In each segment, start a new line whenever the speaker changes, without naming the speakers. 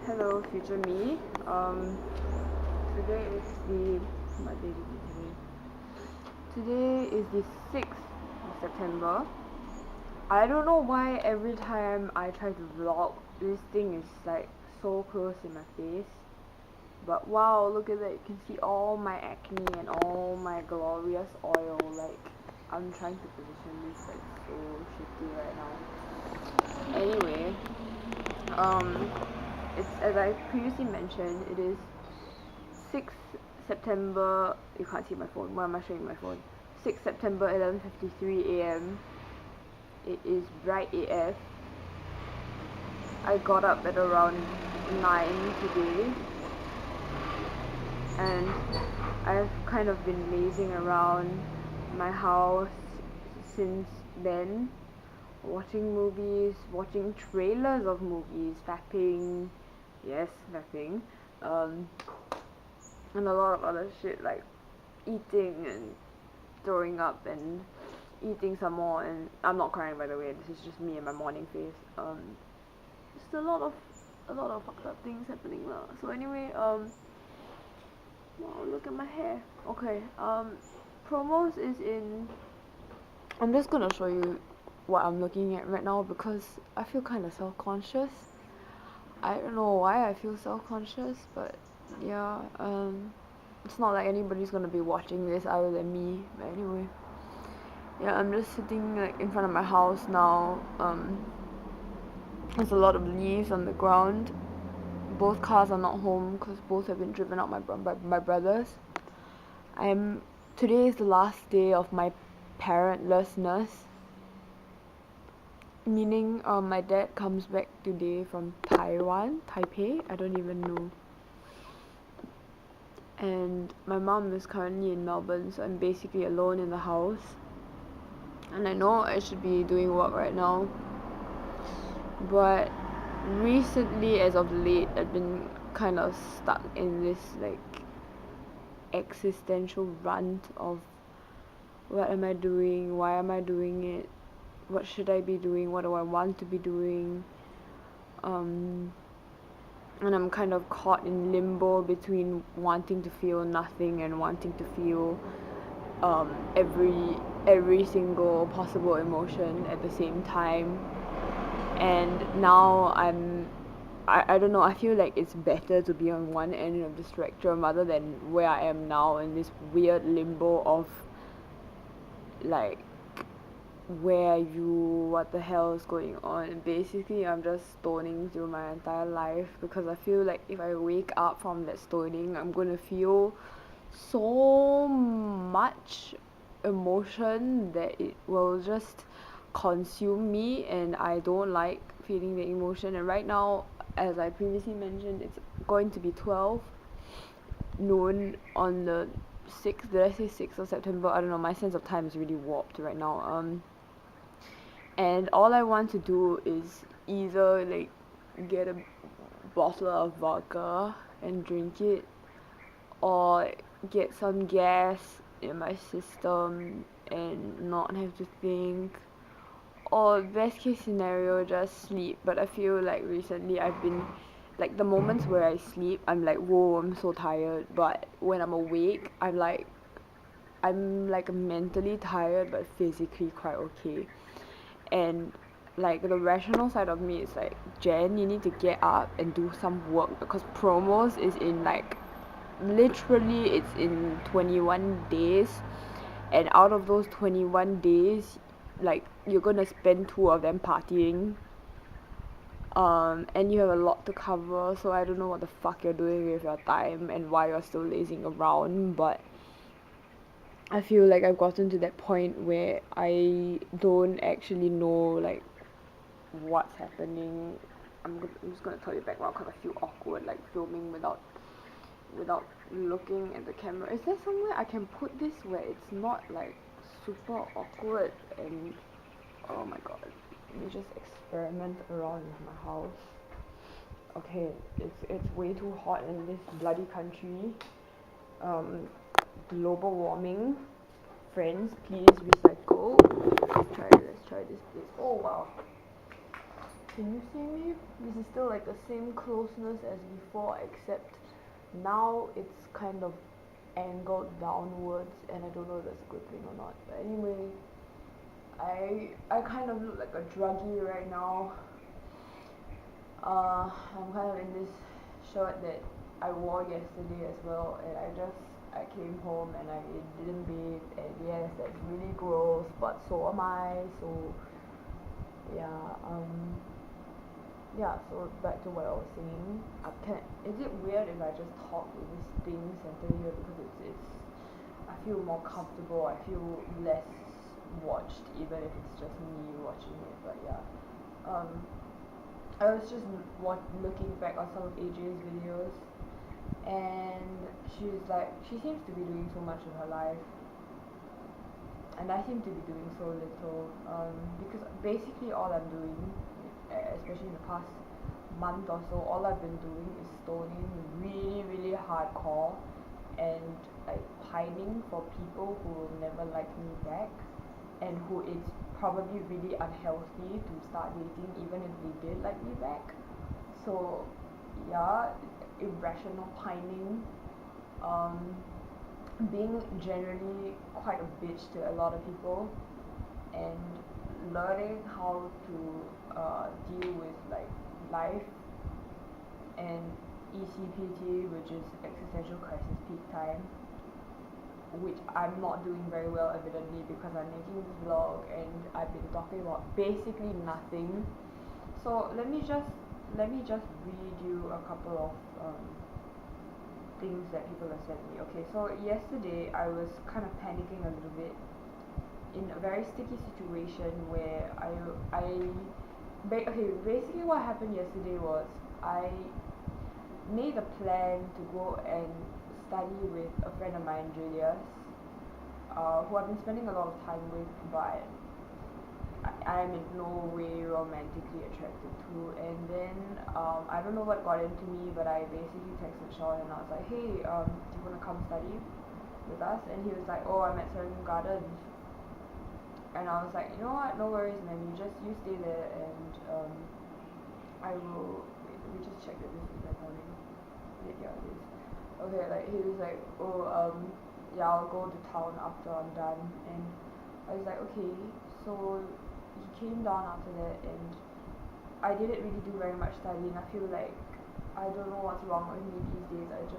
Hello, future me. Today is the what day is it today? Today is the 6th of September. I don't know why every time I try to vlog, this thing is like so close in my face. But wow, look at that! You can see all my acne and all my glorious oil. Like I'm trying to position this, but it's so shitty right now. Anyway, um, it's as I previously mentioned, it is 6th September. You can't see my phone. Why am I showing my phone? 6th September, 11:53 a.m. It is bright AF. I got up at around 9 today, and I've kind of been lazing around my house since then, watching movies, watching trailers of movies, fapping, yes, fapping, um, and a lot of other shit like eating and throwing up and eating some more. And I'm not crying, by the way, this is just me and my morning face. Just a lot of fucked up things happening lah. So anyway, wow, look at my hair. Okay, promos is in. I'm just gonna show you what I'm looking at right now because I feel kind of self-conscious. I don't know why I feel self-conscious, but yeah, it's not like anybody's gonna be watching this other than me. But anyway, yeah, I'm just sitting like in front of my house now. There's a lot of leaves on the ground. Both cars are not home because both have been driven out by my brothers. I'm Today is the last day of my parentlessness, meaning my dad comes back today from Taipei, I don't even know. And my mom is currently in Melbourne, so I'm basically alone in the house. And I know I should be doing work right now, but recently, as of late, I've been kind of stuck in this like existential rant of what am I doing, why am I doing it, what should I be doing, what do I want to be doing, and I'm kind of caught in limbo between wanting to feel nothing and wanting to feel every single possible emotion at the same time. And now I don't know, I feel like it's better to be on one end of the spectrum rather than where I am now in this weird limbo of like what the hell is going on. Basically, I'm just stoning through my entire life because I feel like if I wake up from that stoning, I'm gonna feel so much emotion that it will just consume me, and I don't like feeling the emotion. And right now, as I previously mentioned, it's going to be 12 noon on the 6th. Did I say 6th of September? I don't know, my sense of time is really warped right now. And all I want to do is either like get a bottle of vodka and drink it, or get some gas in my system and not have to think, or best case scenario just sleep. But I feel like recently I've been like, the moments where I sleep I'm like, whoa, I'm so tired, but when I'm awake I'm like mentally tired but physically quite okay. And like the rational side of me is like, Jen, you need to get up and do some work because promos is in like literally it's in 21 days, and out of those 21 days, like you're gonna spend two of them partying, and you have a lot to cover. So I don't know what the fuck you're doing with your time and why you're still lazing around, but I feel like I've gotten to that point where I don't actually know like what's happening. I'm just gonna turn it back now because I feel awkward like filming without looking at the camera. Is there somewhere I can put this where it's not like super awkward? And oh my god, let me just experiment around with my house. Okay, it's way too hot in this bloody country. Global warming. Friends, please recycle. Let's try this please. Oh wow. Can you see me? This is still like the same closeness as before, except now it's kind of angled downwards, and I don't know if that's a good thing or not. But anyway, I kind of look like a druggie right now. I'm kind of in this shirt that I wore yesterday as well, and I came home and I didn't bathe, and yes, that's really gross, but so am I. So yeah, yeah. So back to what I was saying. Is it weird if I just talk with this thing centered here because it's I feel more comfortable. I feel less watched, even if it's just me watching it. But yeah, um, I was just looking back on some of AJ's videos, and she seems to be doing so much in her life, and I seem to be doing so little. Because basically all I'm doing, especially in the past month or so, all I've been doing is stoning really, really hardcore, and like pining for people who will never like me back, and who it's probably really unhealthy to start dating even if they did like me back. So yeah, irrational pining, um, being generally quite a bitch to a lot of people, and learning how to deal with like life and ECPT, which is existential crisis peak time, which I'm not doing very well evidently because I'm making this vlog and I've been talking about basically nothing. So let me just read you a couple of things that people have sent me. Okay, so yesterday I was kind of panicking a little bit in a very sticky situation where okay, basically what happened yesterday was I made a plan to go and study with a friend of mine, Julius, who I've been spending a lot of time with, but I am in no way romantically attracted to. And then I don't know what got into me, but I basically texted Sean and I was like, hey, do you want to come study with us? And he was like, oh, I'm at Serangoon Gardens. And I was like, you know what, no worries, man, you stay there, and I will wait, let me just check that this is recording. Yeah, it is. Okay, like he was like, oh, yeah, I'll go to town after I'm done, and I was like, okay. So he came down after that, and I didn't really do very much studying. I feel like I don't know what's wrong with me these days.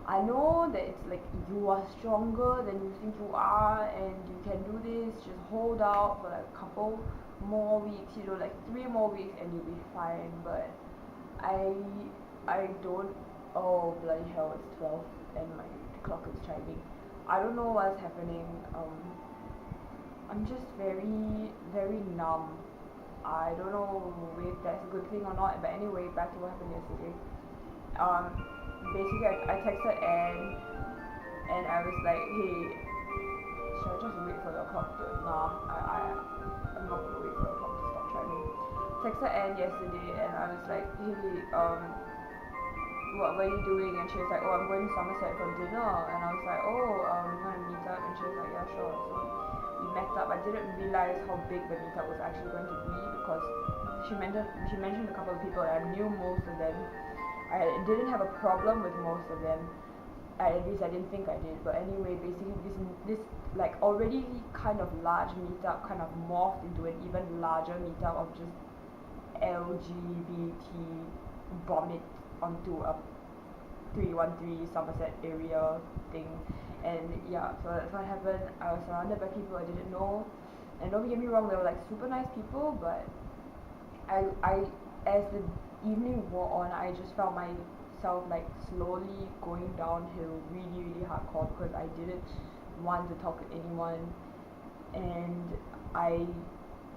I know that it's like you are stronger than you think you are, and you can do this. Just hold out for like a couple more weeks, like 3 more weeks, and you'll be fine. But I I don't. Oh bloody hell! It's 12, and my clock is chiming. I don't know what's happening. I'm just very very numb. I don't know if that's a good thing or not. But anyway, back to what happened yesterday. Um, Basically I texted Anne, and I was like, hey, should I just wait for the clock to? Nah, I'm not gonna wait for the clock to stop chiming. Texted Anne yesterday, and I was like, hey, what were you doing? And she was like, oh, I'm going to Somerset for dinner. And I was like, oh, you want to meet up? And she was like, yeah, sure. So we met up. I didn't realize how big the meetup was actually going to be because she mentioned a couple of people, and I knew most of them. I didn't have a problem with most of them. At least I didn't think I did. But anyway, basically this like already kind of large meetup kind of morphed into an even larger meetup of just LGBT vomit onto a 313 Somerset area thing. And yeah, so that's what happened. I was surrounded by people I didn't know, and don't get me wrong, they were like super nice people, but I as the evening wore on, I just felt myself like slowly going downhill really really hardcore because I didn't want to talk to anyone, and I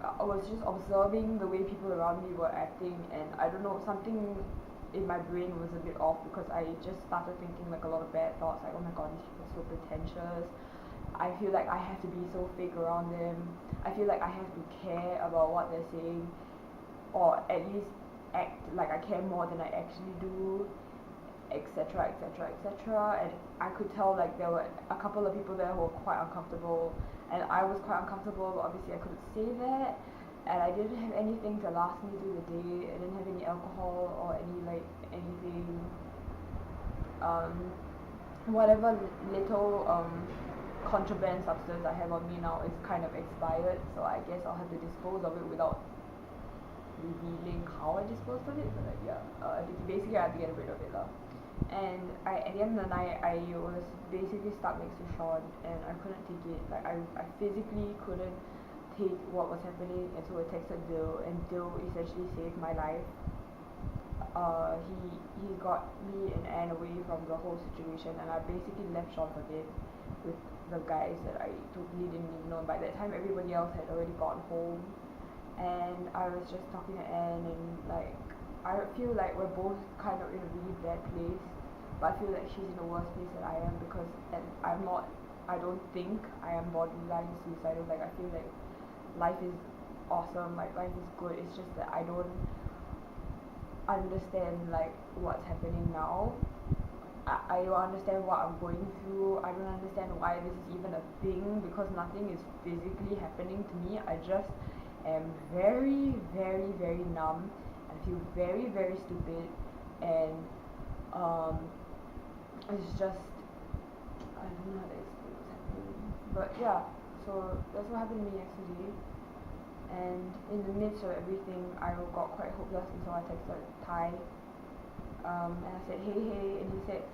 I was just observing the way people around me were acting, and I don't know, something in my brain was a bit off because I just started thinking like a lot of bad thoughts, like, oh my god, these people are so pretentious. I feel like I have to be so fake around them. I feel like I have to care about what they're saying, or at least act like I care more than I actually do, etc., etc., etc. And I could tell like there were a couple of people there who were quite uncomfortable, and I was quite uncomfortable, but obviously I couldn't say that. and I didn't have anything to last me through the day. I didn't have any alcohol or any like anything. Um, whatever little contraband substance I have on me now is kind of expired, so I guess I'll have to dispose of it without revealing how I disposed of it. But like, yeah, basically I had to get rid of it lah. And at the end of the night, I was basically stuck next to Sean, and I couldn't take it. Like I physically couldn't take what was happening, and so I texted Dill, and Dill essentially saved my life. He got me and Anne away from the whole situation, and I basically left Sean for dead with the guys that I totally didn't even know. By that time, everybody else had already gone home, and I was just talking to Anne, and like I feel like we're both kind of in a really bad place, but I feel like she's in a worse place than I am because, and I'm not. I don't think I am borderline suicidal. Like I feel like life is awesome. Like life is good. It's just that I don't understand like what's happening now. I don't understand what I'm going through. I don't understand why this is even a thing because nothing is physically happening to me. I just am very, very, very numb. I feel very, very stupid, and um, it's just I don't know how to explain what's happening. But yeah, so that's what happened to me yesterday. And in the midst of everything, I got quite hopeless, and so I texted Ty, and I said, hey, and he said,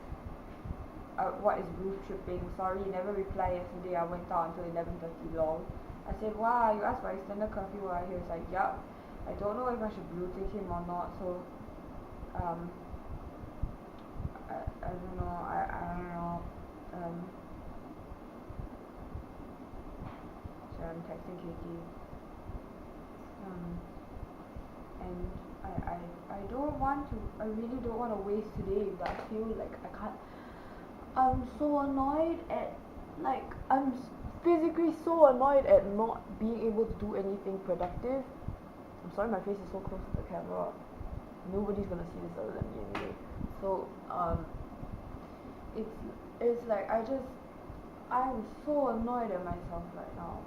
what is roof tripping? Sorry, you never replied yesterday. I went out until 11:30 long. I said, wow, you asked for extended curfew while here. He's like, yup. I don't know if I should blue tick him or not, so I don't know. I don't know. So I'm texting Katie. And I don't want to, I really don't want to waste today, but I feel like I can't. I'm so annoyed at, like, physically so annoyed at not being able to do anything productive. I'm sorry my face is so close to the camera. Nobody's gonna see this other than me anyway. So, it's like I'm so annoyed at myself right now.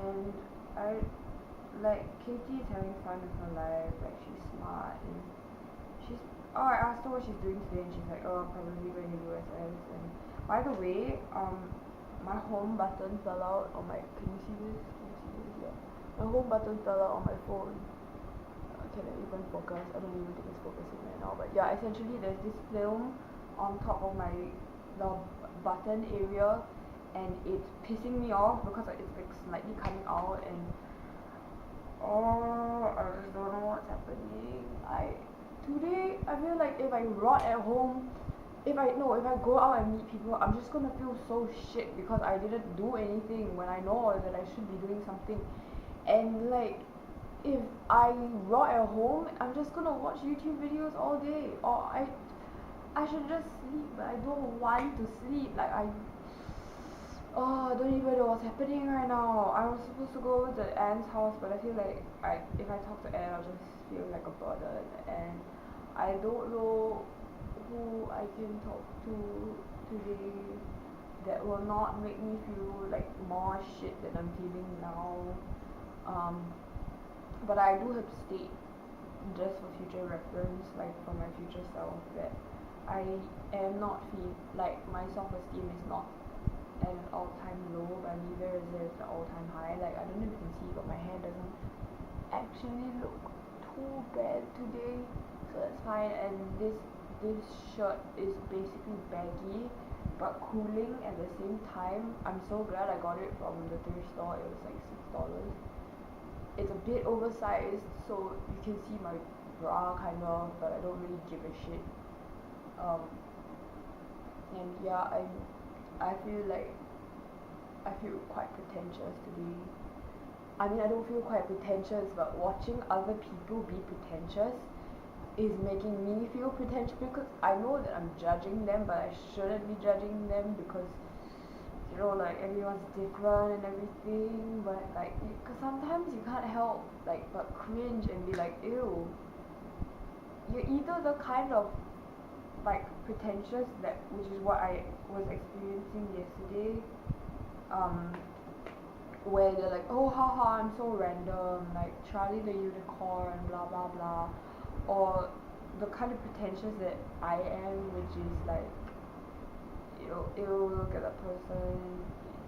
And like Katie is having fun with her life, like she's smart and I asked her what she's doing today and she's like, oh, probably going to USS. And by the way, my home button fell out on my, can you see this? Yeah. My home button fell out on my phone. Can I even focus? I don't even think it's focusing right now, but yeah, essentially there's this film on top of the button area, and it's pissing me off because it's like slightly coming out, and I just don't know what's happening. Today I feel like if I rot at home, if I go out and meet people, I'm just gonna feel so shit because I didn't do anything when I know that I should be doing something. And like, if I rot at home, I'm just gonna watch YouTube videos all day, or I should just sleep, but I don't want to sleep. Like I don't even know what's happening right now. I was supposed to go over to Anne's house, but I feel like if I talk to Anne, I'll just feel like a burden, and I don't know who I can talk to today that will not make me feel like more shit than I'm feeling now. But I do have to state, just for future reference, like for my future self, that I am not like my self-esteem is not at an all-time low, but neither is it an all-time high. Like I don't know if you can see, but my hair doesn't actually look too bad today, so that's fine. And this shirt is basically baggy but cooling at the same time. I'm so glad I got it from the thrift store. It was like $6. It's a bit oversized, so you can see my bra kind of, but I don't really give a shit. And yeah, I feel quite pretentious today. I mean, I don't feel quite pretentious, but watching other people be pretentious is making me feel pretentious because I know that I'm judging them, but I shouldn't be judging them because, you know, like everyone's different and everything, but like, because sometimes you can't help like but cringe and be like, ew. You're either the kind of like pretentious which is what I was experiencing yesterday, where they're like, oh haha, I'm so random, like Charlie the Unicorn, blah blah blah, or the kind of pretentious that I am, which is like, it'll look at that person,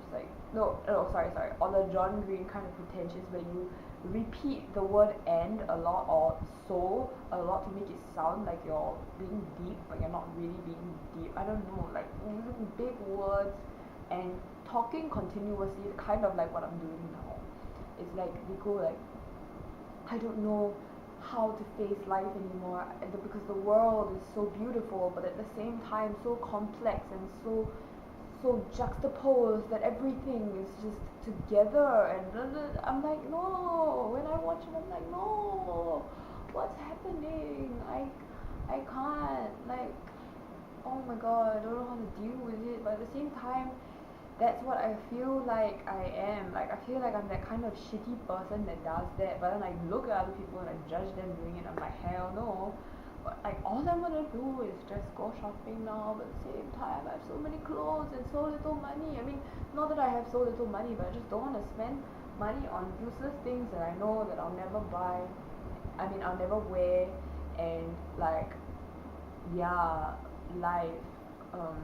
it's like, no, sorry, or the John Green kind of pretentious where you repeat the word and a lot or so a lot to make it sound like you're being deep, but you're not really being deep. I don't know, like using big words and talking continuously, kind of like what I'm doing now. It's like we go like, I don't know how to face life anymore, because the world is so beautiful, but at the same time so complex and so juxtaposed that everything is just together, and I'm like, no, when I watch it I'm like, no, what's happening? I can't, like, oh my god, I don't know how to deal with it, but at the same time that's what I feel like I am. Like I feel like I'm that kind of shitty person that does that, but then I look at other people and I judge them doing it. I'm like, hell no. But like all I'm gonna do is just go shopping now, but at the same time I have so many clothes and so little money. I mean, not that I have so little money, but I just don't wanna spend money on useless things that I know that I'll never buy. I mean I'll never wear, and like, yeah, life. Um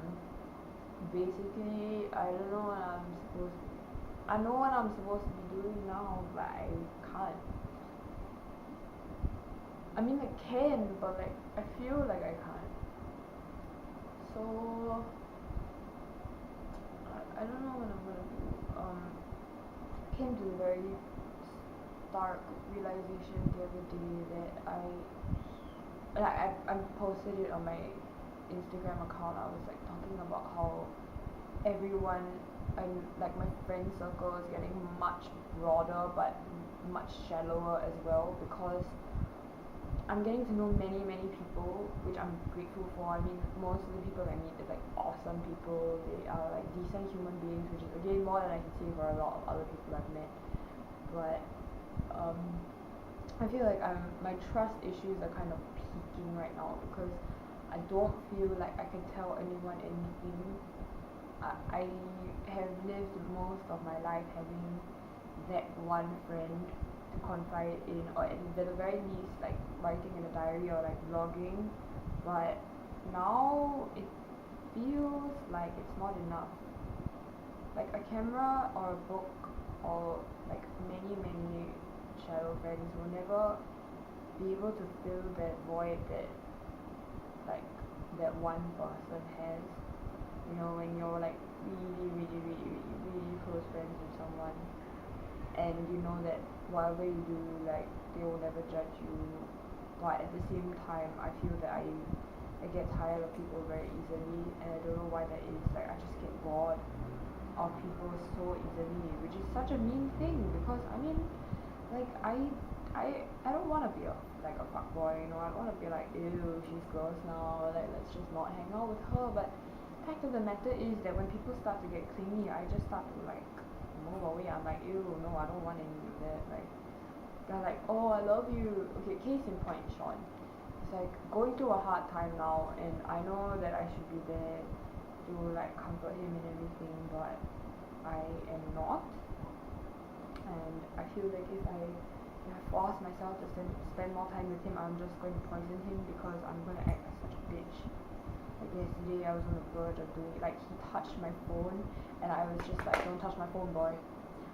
Basically, I don't know what I'm supposed I know what I'm supposed to be doing now, but I can't. I mean, I can, but like, I feel like I can't. So, I don't know what I'm gonna do. Came to a very stark realization the other day that I posted it on my Instagram account. I was like talking about how everyone and like my friend circle is getting much broader but much shallower as well, because I'm getting to know many people, which I'm grateful for. I mean, most of the people I meet is like awesome people. They are like decent human beings, which is again more than I can say for a lot of other people I've met. But um, I feel like my trust issues are kind of peaking right now, because I don't feel like I can tell anyone anything. I have lived most of my life having that one friend to confide in, or at the very least like writing in a diary or like vlogging, but now it feels like it's not enough. Like a camera or a book or like many shadow friends will never be able to fill that void that like that one person has. When you're like really close friends with someone, and you know that whatever you do, like they will never judge you, but at the same time I feel that I get tired of people very easily, and I don't know why that is. Like I just get bored of people so easily, which is such a mean thing, because I mean, like I don't want to be like a fuckboy, I don't want to be like, ew, she's gross now, like let's just not hang out with her. But fact of the matter is that when people start to get clingy, I just start to like move away. I'm like, ew, no, I don't want any of that. Like they're like, oh, I love you. Okay, case in point, Sean. It's like going through a hard time now, and I know that I should be there to like comfort him and everything, but I am not. And I feel like if I force myself to spend more time with him, I'm just going to poison him, because I'm going to act like such a bitch. Like yesterday I was on the verge of doing it. Like he touched my phone and I was just like, don't touch my phone, boy.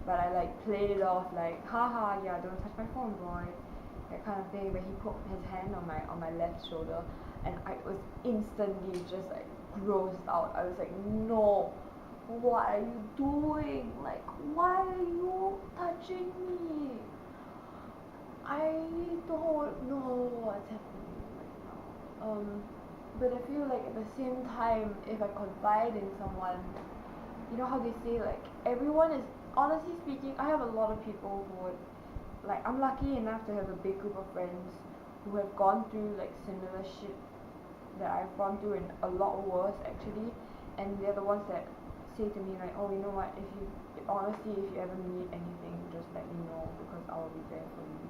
But I like played it off like, haha, yeah, don't touch my phone, boy, that kind of thing. But he put his hand on my left shoulder, and I was instantly just like grossed out. I was like, no, what are you doing? Like, why are you touching me? I don't know what's happening right now. But I feel like at the same time, if I confide in someone, you know how they say like everyone is, honestly speaking, I have a lot of people who would, like, I'm lucky enough to have a big group of friends who have gone through like similar shit that I've gone through, and a lot worse actually, and they're the ones that say to me like, oh, you know what, if you ever need anything, just let me know, because I'll be there for you.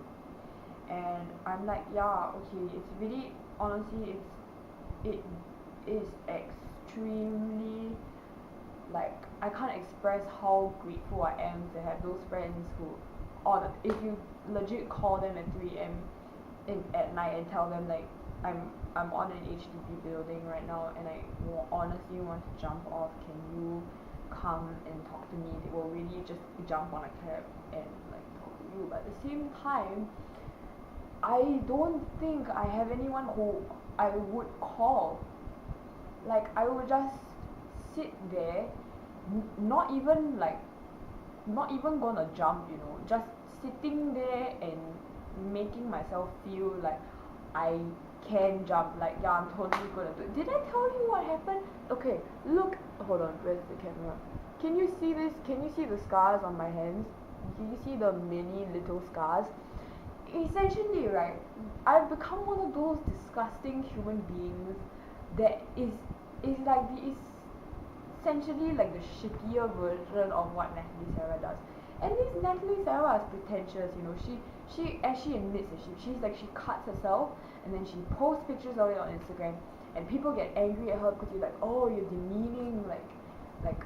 And I'm like, yeah, okay, it's really, honestly, it is extremely like I can't express how grateful I am to have those friends who, on if you legit call them at 3 a.m. At night and tell them like I'm on an HDB building right now and I honestly want to jump off. Can you come and talk to me? They will really just jump on a cab and like talk to you. But at the same time, I don't think I have anyone who I would call. Like I would just sit there, not even like not even gonna jump, just sitting there and making myself feel like I can jump, like yeah, I'm totally gonna do it. Did I tell you what happened? Okay, look, hold on, where's the camera? Can you see this? Can you see the scars on my hands? Can you see the many little scars? Essentially, right, I've become one of those disgusting human beings that is like the is essentially like the shittier version of what Natalie Sarah does. And this Natalie Sarah is pretentious, she as she admits it, she's like she cuts herself and then she posts pictures of it on Instagram and people get angry at her because you're like, oh, you're demeaning like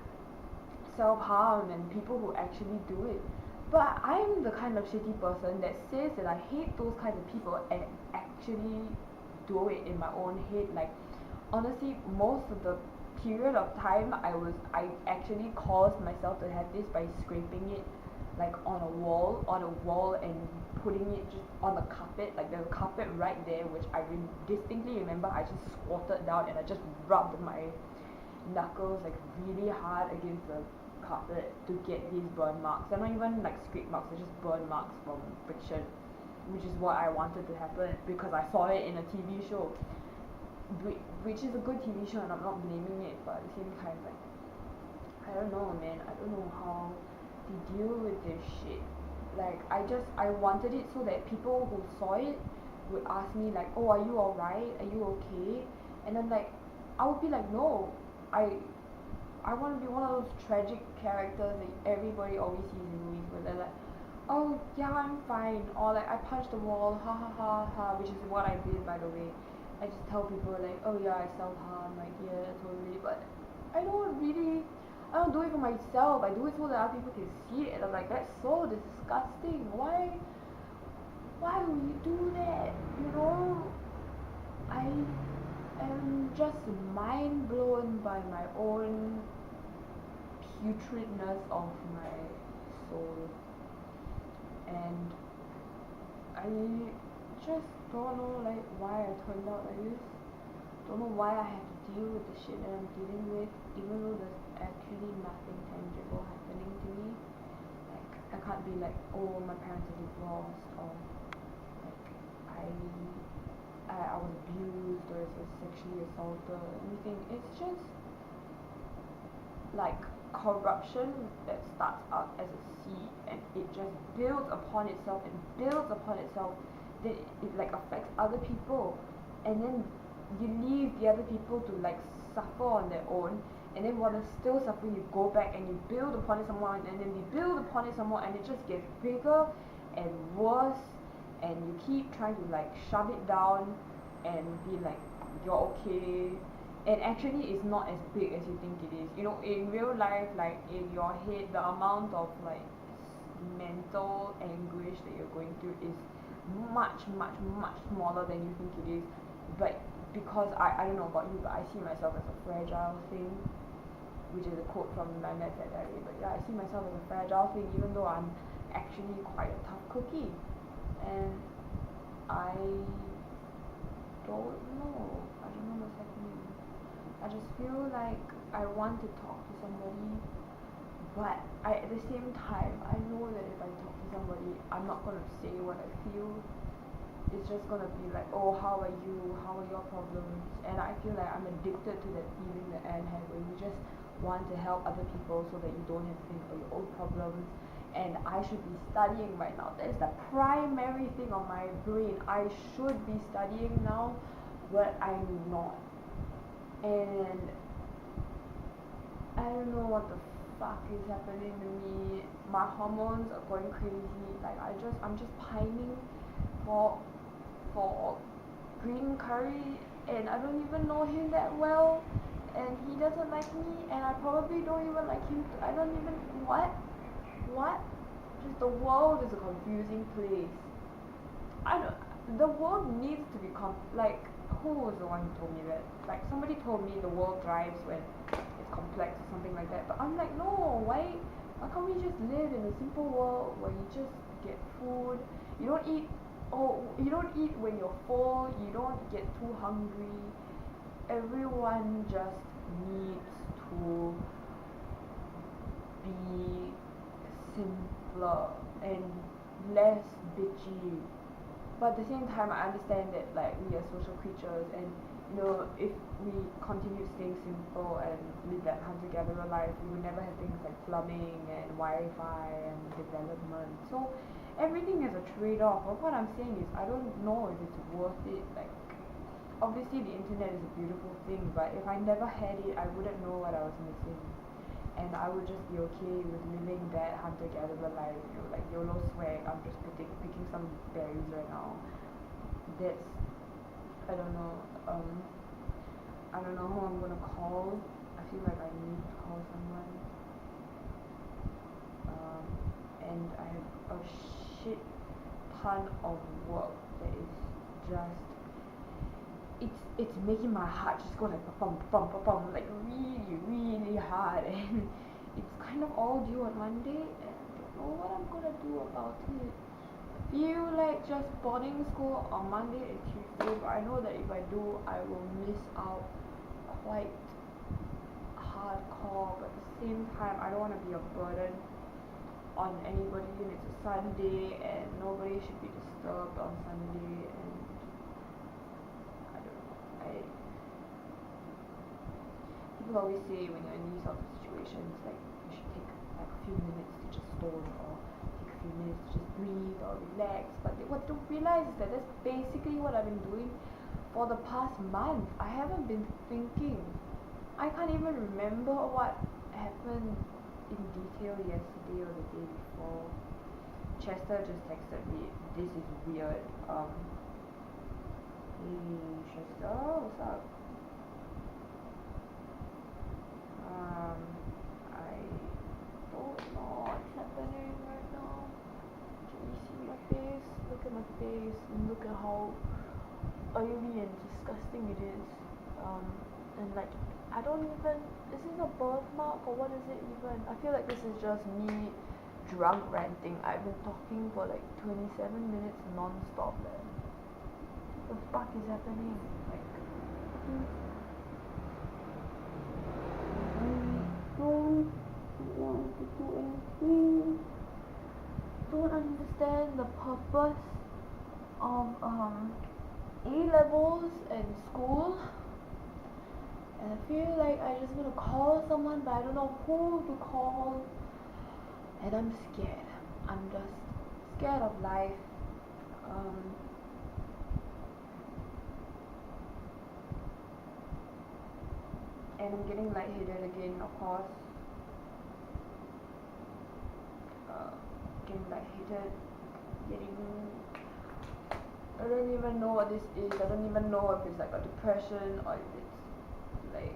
self harm and people who actually do it. But I'm the kind of shitty person that says that I hate those kinds of people and actually do it in my own head. Like honestly, most of the period of time I actually caused myself to have this by scraping it like on a wall and putting it just on the carpet. Like there's a carpet right there which distinctly remember I just squatted down and I just rubbed my knuckles like really hard against the carpet to get these burn marks. They're not even like scrape marks, they're just burn marks from friction, which is what I wanted to happen because I saw it in a TV show, which is a good TV show and I'm not blaming it, but at the same time, like, I don't know, man, I don't know how to deal with this shit. Like, I wanted it so that people who saw it would ask me, like, oh, are you alright? Are you okay? And then, like, I would be like, no, I, I want to be one of those tragic characters that everybody always sees in movies where they're like, oh, yeah, I'm fine, or like, I punched the wall, ha ha ha ha, which is what I did, by the way. I just tell people like, oh yeah, I self-harm, like yeah, totally, but I don't really, I don't do it for myself, I do it so that other people can see it, and I'm like, that's so disgusting, why would you do that, I am just mind blown by my own putridness of my soul, and I just don't know like why I turned out like this. Don't know why I have to deal with the shit that I'm dealing with, even though there's actually nothing tangible happening to me. Like I can't be like, oh, my parents are divorced, or like I was abused or was sexually assaulted or anything. It's just like corruption that starts out as a seed and it just builds upon itself and builds upon itself, then it like affects other people, and then you leave the other people to like suffer on their own, and then while they're still suffering you go back and you build upon it some more, and then you build upon it some more, and it just gets bigger and worse, and you keep trying to like shove it down and be like you're okay, and actually it's not as big as you think it is. In real life, like in your head, the amount of like mental anguish that you're going through is much, much, much smaller than you think it is. But because I don't know about you, but I see myself as a fragile thing, which is a quote from my Mad Diary. But yeah, I see myself as a fragile thing, even though I'm actually quite a tough cookie. And I don't know. I don't know what's happening. I just feel like I want to talk to somebody, but at the same time, I know that if I talk to somebody, I'm not gonna say what I feel. It's just gonna be like, oh, how are you? How are your problems? And I feel like I'm addicted to that feeling that Anne had, where you just want to help other people so that you don't have to think about your own problems. And I should be studying right now. That is the primary thing on my brain. I should be studying now, but I'm not. And I don't know what the fuck is happening to me. My hormones are going crazy. Like I'm just pining for green curry, and I don't even know him that well, and he doesn't like me, and I probably don't even like him. I don't even what? What? Just the world is a confusing place. I don't. The world needs to be like. Who was the one who told me that? Like somebody told me the world thrives when it's complex or something like that. But I'm like, no. Why can't we just live in a simple world where you just get food? You don't eat. Oh, you don't eat when you're full. You don't get too hungry. Everyone just needs to be simpler and less bitchy. But at the same time, I understand that like we are social creatures, and if we continue staying simple and live that hunter-gatherer life, we would never have things like plumbing and Wi-Fi and development. So everything is a trade-off. But what I'm saying is, I don't know if it's worth it. Like, obviously, the internet is a beautiful thing, but if I never had it, I wouldn't know what I was missing, and I would just be okay with living that hunter-gatherer life, like YOLO swag. I'm just picking some berries right now. That's I don't know. I don't know who I'm gonna call. I feel like I need to call someone. And I have a shit ton of work that is just it's making my heart just go like pump pump pump pump like really really hard, and it's kind of all due on Monday, and I don't know what I'm gonna do about it. Feel like just boarding school on Monday and Tuesday, but I know that if I do, I will miss out quite hardcore. But at the same time, I don't want to be a burden on anybody, and it's a Sunday, and nobody should be disturbed on Sunday, and I don't know. People always say when you're in these sort of situations, like you should take like a few minutes to just stone, or take a few minutes to just breathe or relax. But what they don't realize is that that's basically what I've been doing for the past month. I haven't been thinking. I can't even remember what happened in detail yesterday or the day before. Chester just texted me, this is weird. Hey Chester, what's up? I don't know what's happening right now. Can you see my face? Look at my face and look at how oily and disgusting it is. And like, I don't even, is this a birthmark or what is it even? I feel like this is just me drunk ranting. I've been talking for like 27 minutes non-stop. What the fuck is happening? Like, don't want to do anything. Don't understand the purpose of A-levels and school. And I feel like I just want to call someone, but I don't know who to call. And I'm scared. I'm just scared of life. And I'm getting lightheaded again, of course. Getting lightheaded, I don't even know what this is. I don't even know if it's like a depression or if it's like,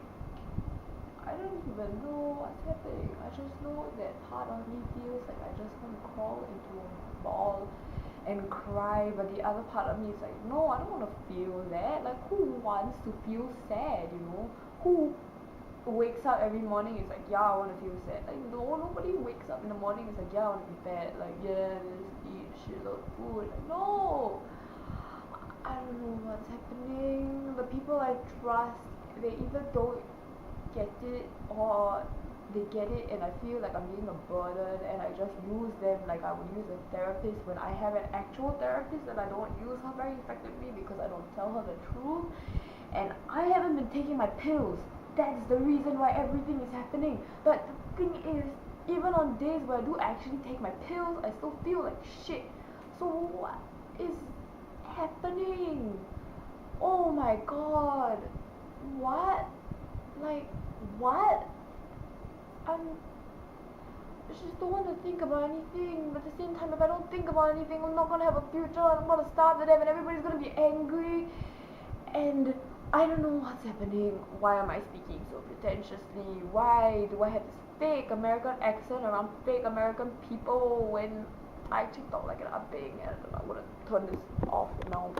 I don't even know what's happening. I just know that part of me feels like I just want to crawl into a ball and cry, but the other part of me is like, no, I don't want to feel that. Like, who wants to feel sad, Who wakes up every morning is like, yeah, I want to feel sad. Like, no, nobody wakes up in the morning and is like, yeah, I want to be fat. Like, yeah, let's eat shitload of food. Like, no, I don't know what's happening. The people I trust, they either don't get it or they get it, and I feel like I'm being a burden, and I just use them like I would use a therapist when I have an actual therapist, and I don't use her very effectively because I don't tell her the truth. And I haven't been taking my pills. That's the reason why everything is happening. But the thing is, even on days where I do actually take my pills, I still feel like shit. So what is happening? Oh my god. What? Like, what? I just don't want to think about anything, but at the same time, if I don't think about anything, I'm not gonna have a future, and I'm gonna starve to death, and everybody's gonna be angry, and I don't know what's happening. Why am I speaking so pretentiously? Why do I have this fake American accent around fake American people when I actually talk like an upping? And I'm gonna turn this off now.